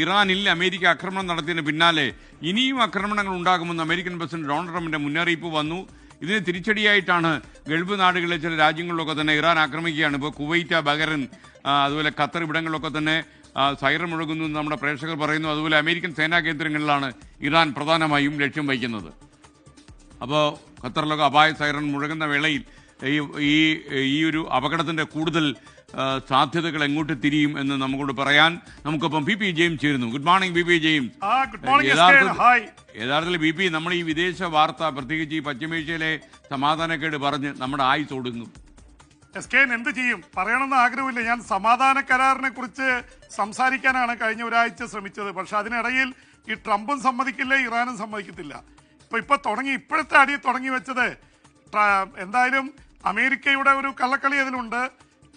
ഇറാനിൽ അമേരിക്ക ആക്രമണം നടത്തിയതിന് പിന്നാലെ ഇനിയും ആക്രമണങ്ങൾ ഉണ്ടാകുമെന്ന് അമേരിക്കൻ പ്രസിഡന്റ് ഡൊണാൾഡ് ട്രംപിന്റെ മുന്നറിയിപ്പ് വന്നു. ഇതിന് തിരിച്ചടിയായിട്ടാണ് ഗൾഫ് നാടുകളിലെ ചില രാജ്യങ്ങളിലൊക്കെ തന്നെ ഇറാൻ ആക്രമിക്കുകയാണ്. ഇപ്പോൾ കുവൈറ്റ്, ബഹ്റൈൻ, അതുപോലെ ഖത്തർ ഇവിടങ്ങളിലൊക്കെ തന്നെ സൈറൻ മുഴങ്ങുന്നു എന്ന് നമ്മുടെ പ്രേക്ഷകർ പറയുന്നു. അതുപോലെ അമേരിക്കൻ സേനാ കേന്ദ്രങ്ങളിലാണ് ഇറാൻ പ്രധാനമായും ലക്ഷ്യം വയ്ക്കുന്നത്. അപ്പോൾ ഖത്തറിലൊക്കെ അപായ സൈറൻ മുഴങ്ങുന്ന വേളയിൽ ഈ ഒരു അപകടത്തിന്റെ കൂടുതൽ സാധ്യതകൾ എങ്ങോട്ട് തിരിയും എന്ന് നമുക്കോട് പറയാൻ നമുക്കൊപ്പം ബി ജെയിംസ് ചേരുന്നു. Good morning B James. യഥാർത്ഥത്തിൽ ബി നമ്മൾ ഈ വിദേശ വാർത്ത, പ്രത്യേകിച്ച് ഈ പശ്ചിമേഷ്യയിലെ സമാധാനക്കേട് പറഞ്ഞ് നമ്മുടെ ആയുസ് ഒടുങ്ങും. എന്ത് ചെയ്യും, പറയണമെന്ന് ആഗ്രഹമില്ല. ഞാൻ സമാധാന കരാറിനെ കുറിച്ച് സംസാരിക്കാനാണ് കഴിഞ്ഞ ഒരാഴ്ച ശ്രമിച്ചത്. പക്ഷെ അതിനിടയിൽ ഈ ട്രംപും സമ്മതിക്കില്ല, ഇറാനും സമ്മതിക്കത്തില്ല. ഇപ്പോഴത്തെ അടി തുടങ്ങി വെച്ചത് എന്തായാലും അമേരിക്കയുടെ ഒരു കള്ളക്കളി അതിലുണ്ട്.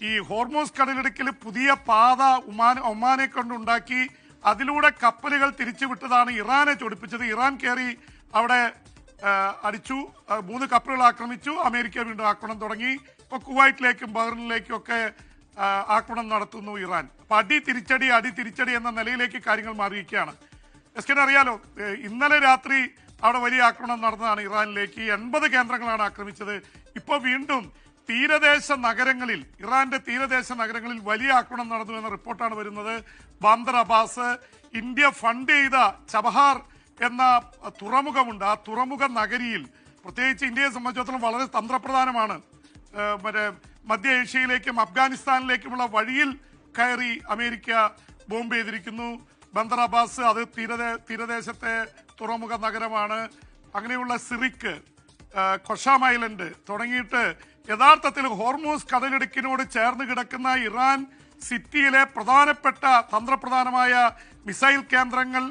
ഈ ഹോർമോസ് കടലിടുക്കിൽ പുതിയ പാത ഒമാനെ കൊണ്ടുണ്ടാക്കി അതിലൂടെ കപ്പലുകൾ തിരിച്ചുവിട്ടതാണ് ഇറാനെ ചൊടിപ്പിച്ചത്. ഇറാൻ കയറി അവിടെ അടിച്ചു, 3 കപ്പലുകൾ ആക്രമിച്ചു. അമേരിക്ക വീണ്ടും ആക്രമണം തുടങ്ങി. ഇപ്പോൾ കുവൈറ്റിലേക്കും ബഹ്റിനിലേക്കും ഒക്കെ ആക്രമണം നടത്തുന്നു ഇറാൻ. അപ്പൊ അടി തിരിച്ചടി എന്ന നിലയിലേക്ക് കാര്യങ്ങൾ മാറിയിരിക്കുകയാണ്. അറിയാലോ, ഇന്നലെ രാത്രി അവിടെ വലിയ ആക്രമണം നടന്നതാണ് ഇറാനിലേക്ക്. 80 കേന്ദ്രങ്ങളാണ് ആക്രമിച്ചത്. ഇപ്പോൾ വീണ്ടും ഇറാന്റെ തീരദേശ നഗരങ്ങളിൽ വലിയ ആക്രമണം നടന്നു എന്ന റിപ്പോർട്ടാണ് വരുന്നത്. ബാന്ദർ അബ്ബാസ്, ഇന്ത്യ ഫണ്ട് ചെയ്ത ചബഹാർ എന്ന തുറമുഖമുണ്ട്. ആ തുറമുഖ നഗരിയിൽ, പ്രത്യേകിച്ച് ഇന്ത്യയെ സംബന്ധിച്ചിടത്തോളം വളരെ തന്ത്രപ്രധാനമാണ്. മധ്യ ഏഷ്യയിലേക്കും അഫ്ഗാനിസ്ഥാനിലേക്കുമുള്ള വഴിയിൽ കയറി അമേരിക്ക ബോംബ് ചെയ്തിരിക്കുന്നു. ബന്ദർ അബ്ബാസ് അത് തീരദേശത്തെ തുറമുഖ നഗരമാണ്. അങ്ങനെയുള്ള സിറിക്ക്, കൊഷാം ഐലൻഡ് തുടങ്ങിയിട്ട് യഥാർത്ഥത്തിൽ ഹോർമൂസ് കടലിടുക്കിനോട് ചേർന്ന് കിടക്കുന്ന ഇറാൻ സിറ്റിയിലെ പ്രധാനപ്പെട്ട തന്ത്രപ്രധാനമായ മിസൈൽ കേന്ദ്രങ്ങൾ,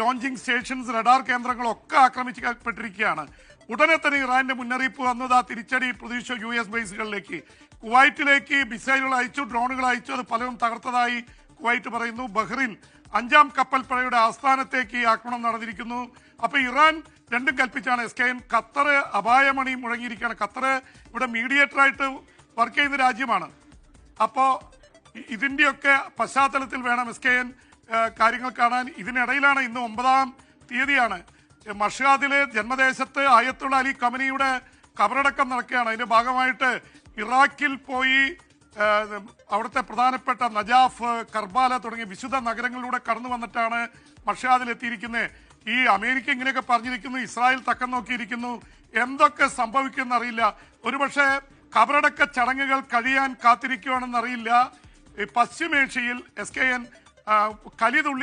ലോഞ്ചിങ് സ്റ്റേഷൻസ്, റഡാർ കേന്ദ്രങ്ങളൊക്കെ ആക്രമിക്കപ്പെട്ടിരിക്കുകയാണ്. ഉടനെ തന്നെ ഇറാന്റെ മുന്നറിയിപ്പ് വന്നത് ആ തിരിച്ചടി പ്രതീക്ഷ US ബേസുകളിലേക്ക്, കുവൈറ്റിലേക്ക് മിസൈലുകൾ അയച്ചു, ഡ്രോണുകൾ അയച്ചു. അത് പലരും തകർത്തതായി കുവൈറ്റ് പറയുന്നു. ബഹ്റിൻ 5ാം കപ്പൽപ്പടയുടെ ആസ്ഥാനത്തേക്ക് ഈ ആക്രമണം നടന്നിരിക്കുന്നു. അപ്പൊ ഇറാൻ രണ്ടും കൽപ്പിച്ചാണ്. ഖത്തർ അപായമണി മുഴങ്ങിയിരിക്കുകയാണ്. ഖത്തർ ഇവിടെ മീഡിയേറ്ററായിട്ട് വർക്ക് ചെയ്യുന്ന രാജ്യമാണ്. അപ്പോൾ ഇതിന്റെയൊക്കെ പശ്ചാത്തലത്തിൽ വേണം കാര്യങ്ങൾ കാണാൻ. ഇതിനിടയിലാണ് ഇന്ന് 9ാം തീയതിയാണ് മഷ്ഹാദിലെ ജന്മദേശത്ത് ആയത്തുള്ള അലി ഖമനിയുടെ കബറടക്കം നടക്കുകയാണ്. അതിന്റെ ഭാഗമായിട്ട് ഇറാഖിൽ പോയി അവിടുത്തെ പ്രധാനപ്പെട്ട നജാഫ്, കർബാല തുടങ്ങിയ വിശുദ്ധ നഗരങ്ങളിലൂടെ കടന്നു വന്നിട്ടാണ് മഷ്ഹാദിൽ എത്തിയിരിക്കുന്നത്. ഈ അമേരിക്ക ഇങ്ങനെയൊക്കെ പറഞ്ഞിരിക്കുന്നു, ഇസ്രായേൽ തക്കം നോക്കിയിരിക്കുന്നു. എന്തൊക്കെ സംഭവിക്കുമെന്നറിയില്ല. ഒരുപക്ഷെ കബറടക്ക ചടങ്ങുകൾ കഴിയാൻ കാത്തിരിക്കുകയാണെന്നറിയില്ല. പശ്ചിമേഷ്യയിൽ കലിതുള്ളി